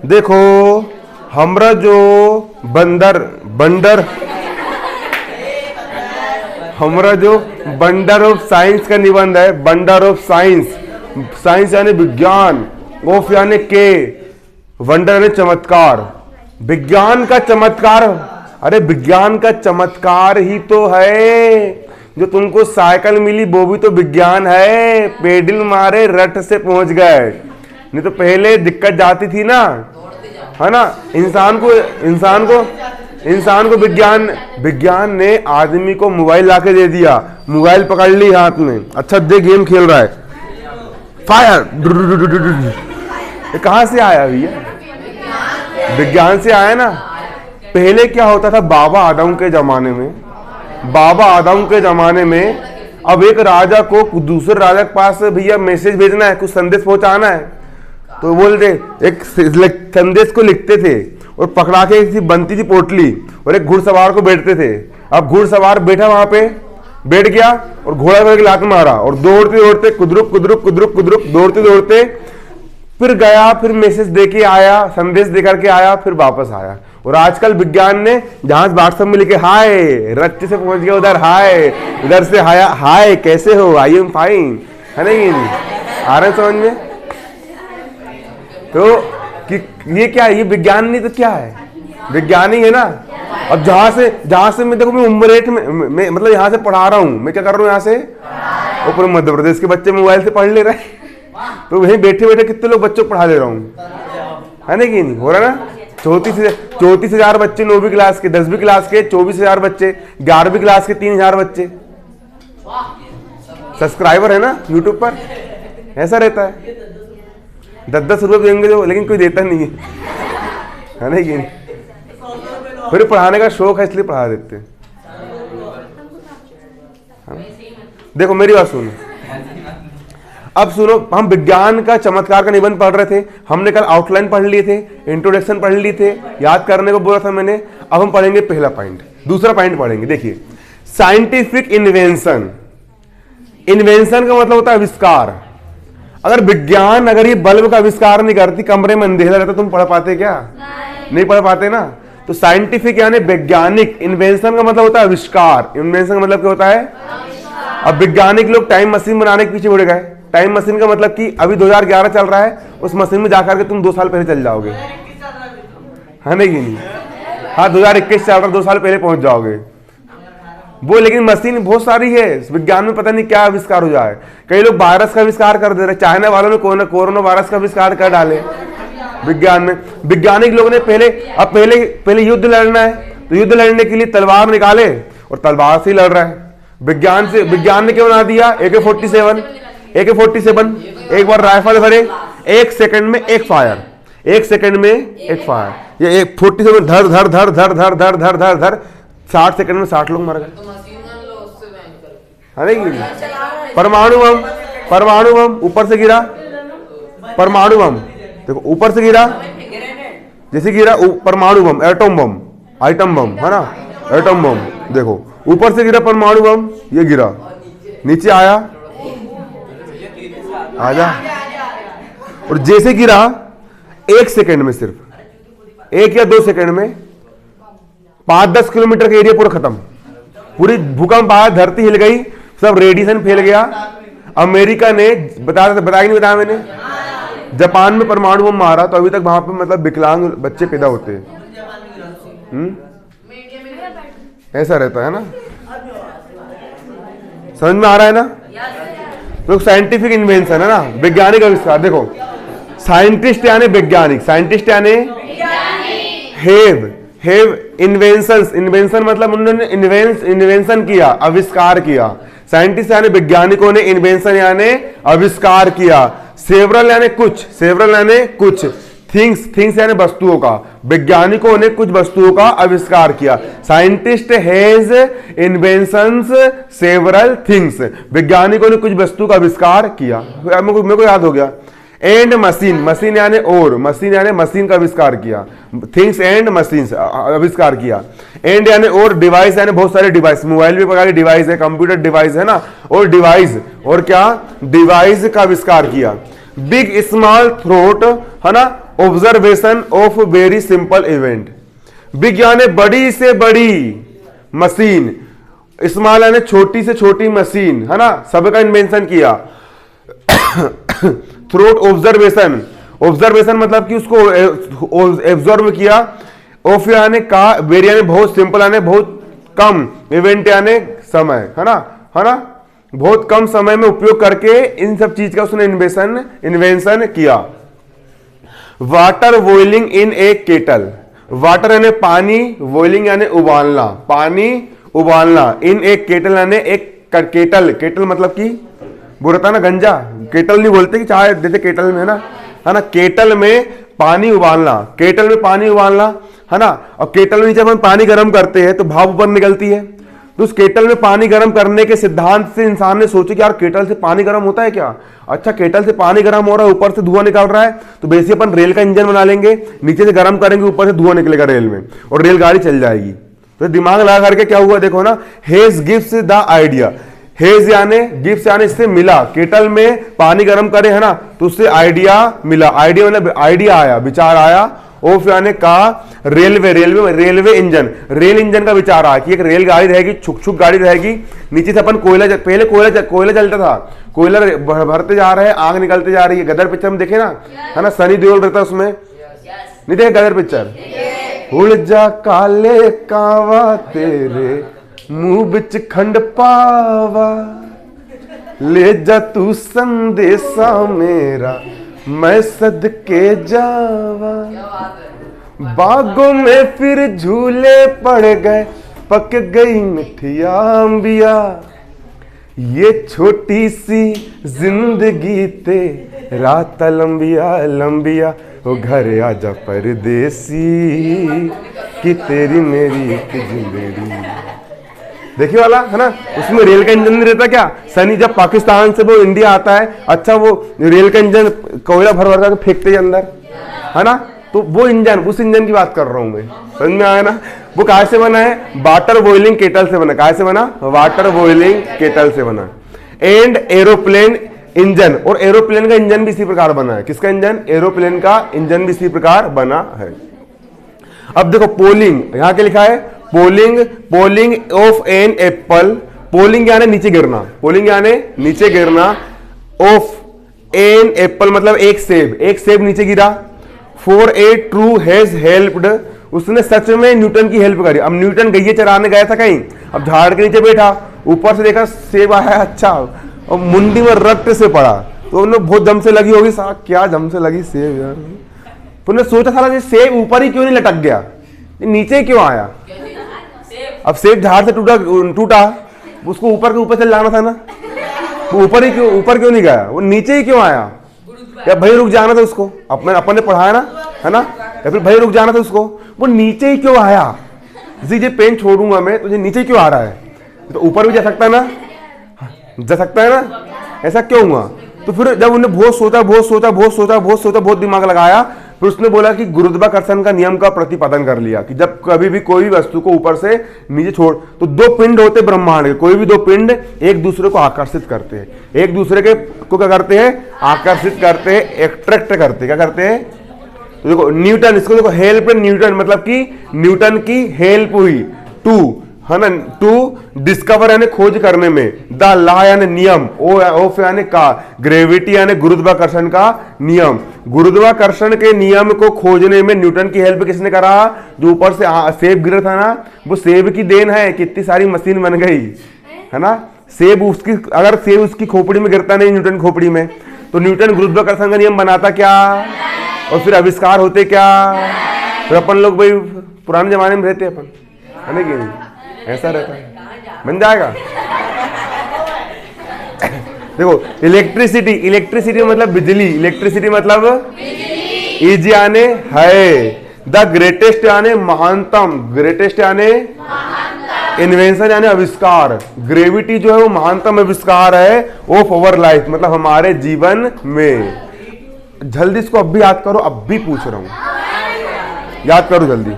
देखो हमरा जो बंदर बंडर हमरा जो बंडर ऑफ साइंस का निबंध है, बंडर ऑफ साइंस, साइंस यानी विज्ञान, ऑफ यानी के, वंडर यानी चमत्कार, विज्ञान का चमत्कार। अरे विज्ञान का चमत्कार ही तो है, जो तुमको साइकिल मिली वो भी तो विज्ञान है, पेडल मारे रट से पहुंच गए, नहीं तो पहले दिक्कत जाती थी ना, है ना। इंसान को विज्ञान ने आदमी को मोबाइल लाके दे दिया, मोबाइल पकड़ ली हाथ में, अच्छा दे गेम खेल रहा है, फायर, ये कहां से आया भैया? विज्ञान से आया ना। पहले क्या होता था, बाबा आदम के जमाने में अब एक राजा को दूसरे राजा के पास भैया मैसेज भेजना है, कुछ संदेश पहुंचाना है, तो बोलते एक संदेश को लिखते थे और पकड़ा के बनती थी पोटली, और एक घुड़सवार को बैठते थे। अब घुड़सवार बैठा वहां पे, बैठ गया और घोड़ा को लात मारा और दौड़ते दौड़ते कुदरुक दौड़ते फिर गया, फिर मैसेज देके आया, संदेश दे करके आया, फिर वापस आया। और आजकल विज्ञान ने जहां व्हाट्सएप में लिखे हाय, रच्चे से पहुंच गया उधर हाय, उधर से हाय कैसे हो, आई एम फाइन, है नहीं? आ रहा है समझ में? तो कि ये क्या है? ये विज्ञान नहीं तो क्या है? विज्ञान ही है ना। अब जहां से मैं देखो, मैं उम्रेठ में मतलब यहाँ से पढ़ा रहा हूँ, मैं क्या कर रहा हूँ यहाँ से, ऊपर मध्य प्रदेश के बच्चे मोबाइल से पढ़ ले रहे हैं, तो वहीं बैठे बैठे कितने लोग बच्चों को पढ़ा ले रहा हूँ, है ना कि नहीं हो रहा ना। 34,000 बच्चे 9वीं क्लास के, 10वीं क्लास के 24,000 बच्चे, 11वीं क्लास के 3,000 बच्चे सब्सक्राइबर है ना यूट्यूब पर। ऐसा रहता है, 10-10 रुपए देंगे जो, लेकिन कोई देता नहीं है ना कि नहीं। फिर पढ़ाने का शौक है इसलिए पढ़ा देते हैं। देखो मेरी बात सुनो, अब सुनो, हम विज्ञान का चमत्कार का निबंध पढ़ रहे थे, हमने कल आउटलाइन पढ़ लिए थे, इंट्रोडक्शन पढ़ लिए थे, याद करने को बोला था मैंने। अब हम पढ़ेंगे पहला पॉइंट, दूसरा पॉइंट पढ़ेंगे। देखिए साइंटिफिक इन्वेंशन, इन्वेंशन का मतलब होता है आविष्कार। अगर विज्ञान अगर ये बल्ब का आविष्कार नहीं करती, कमरे में अंधेरा रहता, तुम पढ़ पाते क्या? नहीं पढ़ पाते ना। तो साइंटिफिक यानी वैज्ञानिक, इन्वेंशन का मतलब होता है आविष्कार, इन्वेंशन का मतलब क्या होता है? अब वैज्ञानिक लोग टाइम मशीन बनाने के पीछे उड़ गए। टाइम मशीन का मतलब कि अभी 2011 चल रहा है, उस मशीन में जाकर के तुम 2 साल पहले चल जाओगे, है नहीं? हाँ 2021 चल रहा, 2 साल पहले पहुंच जाओगे वो। लेकिन मशीन बहुत सारी है, विज्ञान में पता नहीं क्या आविष्कार हो जाए। कई लोग वायरस का आविष्कार कर दे रहे, चाइना वालों ने कोरोना वायरस का आविष्कार कर डाले विज्ञान में। वैज्ञानिक लोगों ने पहले युद्ध लड़ना है, तो युद्ध लड़ने के लिए तलवार निकाले और तलवार से ही लड़ रहा है। विज्ञान ने क्या बना दिया? AK-47, एक बार राइफल भरे, 1 सेकंड में एक फायर, 1 सेकंड में एक फायर। ये 47 धर धर धर धर धर धर धर धर धर 60 सेकंड में 60 लोग मर गए, है नहीं? परमाणु बम ऊपर से गिरा, परमाणु बम देखो ऊपर से गिरा, जैसे गिरा परमाणु बम, एटम बम, आइटम बम, है ना, एटम बम। देखो ऊपर से गिरा परमाणु बम, ये गिरा, नीचे आजा, और जैसे गिरा 1 सेकंड में, सिर्फ 1 या 2 सेकंड में 5-10 किलोमीटर का एरिया पूरा खत्म, पूरी भूकंप आया, धरती हिल गई, सब रेडिएशन फैल गया। अमेरिका ने बताया मैंने, जापान में परमाणु बम मारा, तो अभी तक वहां पे मतलब विकलांग बच्चे पैदा होते हैं। ऐसा रहता है ना, समझ में आ रहा है ना? तो साइंटिफिक इन्वेंशन है ना, वैज्ञानिक आविष्कार। देखो साइंटिस्ट यानी वैज्ञानिक, साइंटिस्ट यानी हैव इन्वेंशंस, इन्वेंशन मतलब उन्होंने इन्वेंशन किया, आविष्कार किया। साइंटिस्ट यानी वैज्ञानिकों ने इन्वेंशन यानी आविष्कार किया। सेवरल यानी कुछ, थिंग्स यानी वस्तुओं का, वैज्ञानिकों ने कुछ वस्तुओं का आविष्कार किया। Scientist has inventions several things, वैज्ञानिकों ने कुछ वस्तु का आविष्कार किया। मेरे को याद हो गया। एंड मशीन यानी और, मशीन यानी मशीन का आविष्कार किया, थिंग्स एंड मशीन्स आविष्कार किया। एंड यानी और, डिवाइस यानी बहुत सारे डिवाइस, मोबाइल भी प्रकार की डिवाइस है, कंप्यूटर डिवाइस है ना, और डिवाइस, और क्या डिवाइस का आविष्कार किया। बिग स्मॉल थ्रोट है ना, observation of very simple event. Big यानी बड़ी से बड़ी मशीन, स्मॉल यानी छोटी से छोटी मशीन, है ना, सबका इन्वेंशन किया। थ्रोट ऑब्जर्वेशन, ऑब्जर्वेशन मतलब कि उसको एब्जॉर्व किया। ऑफ यानी का, वेरी यानी बहुत, सिंपल यानी बहुत कम, इवेंट यानी समय, है ना, बहुत कम समय में उपयोग करके इन सब चीज का उसने इन्वेंशन किया। Water boiling in A kettle, water यानी पानी, बॉइलिंग यानी उबालना, पानी उबालना, इन एक केटल यानी एक केटल, केटल मतलब कि वो रहता ना गंजा, केटल नहीं बोलते कि चाय देते केटल में, है ना, केटल में पानी उबालना, केटल में पानी उबालना, है ना। और केटल में जब हम पानी गर्म करते हैं तो भाप ऊपर निकलती है, तो उस केटल में पानी गर्म करने के सिद्धांत से इंसान ने सोचा कि यार केटल से पानी गर्म होता है क्या, अच्छा केटल से पानी गर्म हो रहा है, ऊपर से धुआं निकल रहा है, तो बेसिकली अपन रेल का इंजन बना लेंगे, नीचे से गर्म करेंगे, ऊपर से धुआं निकलेगा रेल में और रेलगाड़ी चल जाएगी। तो दिमाग लगा करके क्या हुआ देखो ना, hedge gives the idea, hedge यानी गिव्स यानी इससे मिला, केटल में पानी गर्म करे, है ना, तो उससे आइडिया मिला, आइडिया मतलब आइडिया आया, विचार आया। ऑफ यानी का, रेलवे इंजन, रेल इंजन का विचार आया कि एक रेलगाड़ी रहेगी, छुक गाड़ी रहेगी, नीचे से अपन कोयला, पहले कोयला जलता था, कोयला भरते जा रहे हैं, आग निकलते जा रही है। गदर पिक्चर में देखे ना, है ना, सनी देओल रहता है उसमें, नहीं देखे गदर पिक्चर? उड़ जा काले कावा तेरे मुंह बिच खंड पावा, ले जा तू संदेशा मेरा मैं सदके जावा, बागों में फिर झूले पड़ गए, पक गई मिठिया अंबिया, ये छोटी सी जिंदगी तेरा लंबिया लंबिया, वो घर आजा परदेसी कि तेरी मेरी एक जिंदगी। देखिए वाला है ना, उसमें रेल का इंजन नहीं रहता क्या, सनी जब पाकिस्तान से वो इंडिया आता है, अच्छा वो रेल का इंजन कोयला भर भर कर फेंकते हैं अंदर, है ना, तो वो इंजन, उस इंजन की बात कर रहा हूं मैं, समझ में आया ना। वो कहाँ से बना है, वाटर बॉइलिंग केटल से बना, कहाँ से बना, वाटर बॉइलिंग केटल से बना। एंड एरोप्लेन इंजन, और एरोप्लेन का इंजन भी इसी प्रकार बना है, किसका इंजन, एरोप्लेन का इंजन भी इसी प्रकार बना है। अब देखो पोलिंग, यहां क्या लिखा है, falling of an apple, falling यानी नीचे गिरना, पोलिंग यानी नीचे गिरना, ऑफ एन एप्पल मतलब एक सेब नीचे गिरा। For a true has helped, उसने सच में न्यूटन की हेल्प करी। अब न्यूटन गइये चराने गया था कहीं, अब झाड़ के नीचे बैठा, ऊपर से देखा सेब आया, अच्छा, और मुंडी में रक्त से पड़ा, तो उन्हें बहुत दम से लगी होगी, साहब क्या दम से लगी सेब यार, तो उन्हें सोचा था सेब ऊपर ही क्यों नहीं लटक गया, नीचे क्यों आया। अब सेब झाड़ से टूटा, उसको ऊपर के ऊपर चल जाना था ना, वो ऊपर क्यों नहीं गया, वो नीचे ही क्यों आया, या भाई रुक जाना था उसको, अपन ने पढ़ाया ना, है ना, या फिर भाई रुक जाना था उसको, वो नीचे ही क्यों आया। ये पेन छोड़ूंगा मैं, तुझे नीचे क्यों आ रहा है, तो ऊपर भी जा सकता है ना, ऐसा क्यों हुआ। तो फिर जब उन्होंने बहुत दिमाग लगाया, फिर उसने बोला कि गुरुत्वाकर्षण का नियम का प्रतिपादन कर लिया कि जब कभी भी कोई भी वस्तु को ऊपर से नीचे छोड़, तो दो पिंड होते ब्रह्मांड के, कोई भी दो पिंड एक दूसरे को आकर्षित करते हैं, एक दूसरे के को क्या करते हैं, आकर्षित करते हैं, एट्रैक्ट करते, क्या करते हैं। तो देखो न्यूटन, इसको देखो हेल्प न्यूटन, मतलब कि न्यूटन की हेल्प हुई, टू, है ना, टू डिस्कवर यानी खोज करने में, द लॉ यानी नियम, ऑफ यानी का, ग्रेविटी यानी गुरुत्वाकर्षण का नियम, गुरुत्वाकर्षण के नियम को खोजने में न्यूटन की हेल्प किसने करा, जो ऊपर से सेब गिरा था ना, वो सेब की देन है, कितनी सारी मशीन बन गई, है ना। सेब उसकी, अगर सेब उसकी खोपड़ी में गिरता नहीं, न्यूटन खोपड़ी में, तो न्यूटन गुरुत्वाकर्षण का नियम बनाता क्या, और फिर आविष्कार होते क्या, फिर अपन लोग भाई पुराने जमाने में रहते अपन, है ना कि नहीं, ऐसा रहता है, बन जाएगा। देखो इलेक्ट्रिसिटी मतलब बिजली, इलेक्ट्रिसिटी मतलब इज यानी है, द ग्रेटेस्ट यानी महानतम, ग्रेटेस्ट यानी इन्वेंशन यानी आविष्कार, ग्रेविटी जो है वो महानतम आविष्कार है ऑफ आवर लाइफ, मतलब हमारे जीवन में। जल्दी इसको अब भी याद करो, अब भी पूछ रहा हूं, याद करो जल्दी।